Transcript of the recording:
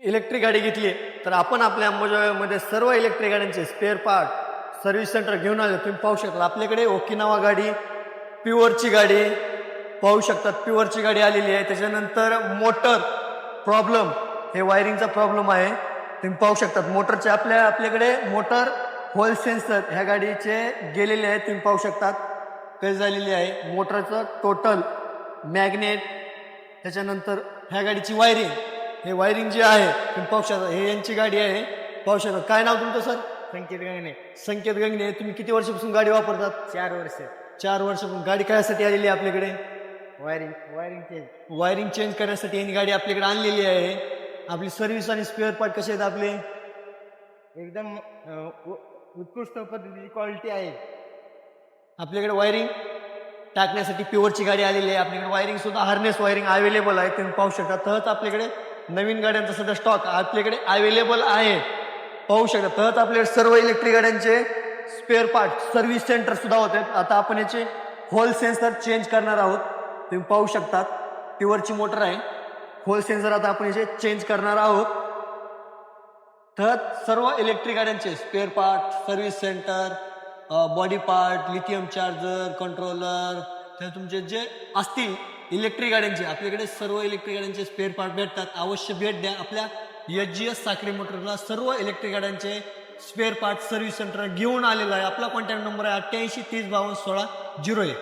Electric गाडी घेतली तर आपण आपल्या अंबाजोगाईमध्ये सर्व इलेक्ट्रिक गाड्यांचे स्पेअर पार्ट सर्व्हिस सेंटर घेऊन आले. तुम्ही पाहू शकता आपल्याकडे ओकिनावा गाडी, प्युअरची गाडी पाहू शकतात. प्युअरची गाडी आलेली आहे. त्याच्यानंतर मोटर प्रॉब्लेम, हे वायरिंगचा प्रॉब्लेम आहे. तुम्ही पाहू शकतात मोटरचे आपल्याकडे मोटर होल सेन्सर ह्या गाडीचे गेलेले आहेत. तुम्ही पाहू शकतात काही झालेली आहे. मोटरचं टोटल मॅग्नेट, त्याच्यानंतर ह्या गाडीची वायरिंग, हे वायरिंग जे आहे तुम्ही पाहू शकता. हे यांची गाडी आहे, पाहू शकता. काय नाव तुमचं सर? संकेत गंगणे. संकेत गंगणे. तुम्ही किती वर्षापासून गाडी वापरतात? 4 वर्ष. 4 वर्षापासून. गाडी कायसाठी आलेली आहे आपल्याकडे? Wiring change. वायरिंग चेंज करण्यासाठी यांनी गाडी आपल्याकडे आणलेली आहे. आपली सर्व्हिस आणि स्पेअर पार्ट कसे आहेत आपले? एकदम उत्कृष्ट पद्धतीची क्वालिटी आहे. आपल्याकडे वायरिंग टाकण्यासाठी प्युअरची गाडी आलेली आहे. आपल्याकडे वायरिंग सुद्धा हार्नेस वायरिंग अवेलेबल आहे. तुम्ही पाहू शकता. तहत आपल्याकडे नवीन गाड्यांचा सध्या स्टॉक आपल्याकडे अवेलेबल आहे. पाहू शकता. तहत आपल्याकडे सर्व इलेक्ट्रिक गाड्यांचे स्पेअर पार्ट सर्व्हिस सेंटर सुद्धा होते. आता आपण याचे होल सेन्सर चेंज करणार आहोत. तुम्ही पाहू शकतात प्युअरची मोटर आहे. होल सेन्सर आता आपण याचे चेंज करणार आहोत. तहत सर्व इलेक्ट्रिक गाड्यांचे spare part service centre, body part, lithium charger, controller, तर तुमचे जे असतील इलेक्ट्रिक गाड्यांचे, आपल्याकडे सर्व इलेक्ट्रिक गाड्यांचे स्पेअर पार्ट भेटतात. अवश्य भेट द्या आपल्या SGS साखरे मोटरला. सर्व इलेक्ट्रिक गाड्यांचे स्पेअर पार्ट सर्व्हिस सेंटर घेऊन आलेला आहे. आपला कॉन्टॅक्ट नंबर आहे 88 30 52 16 01.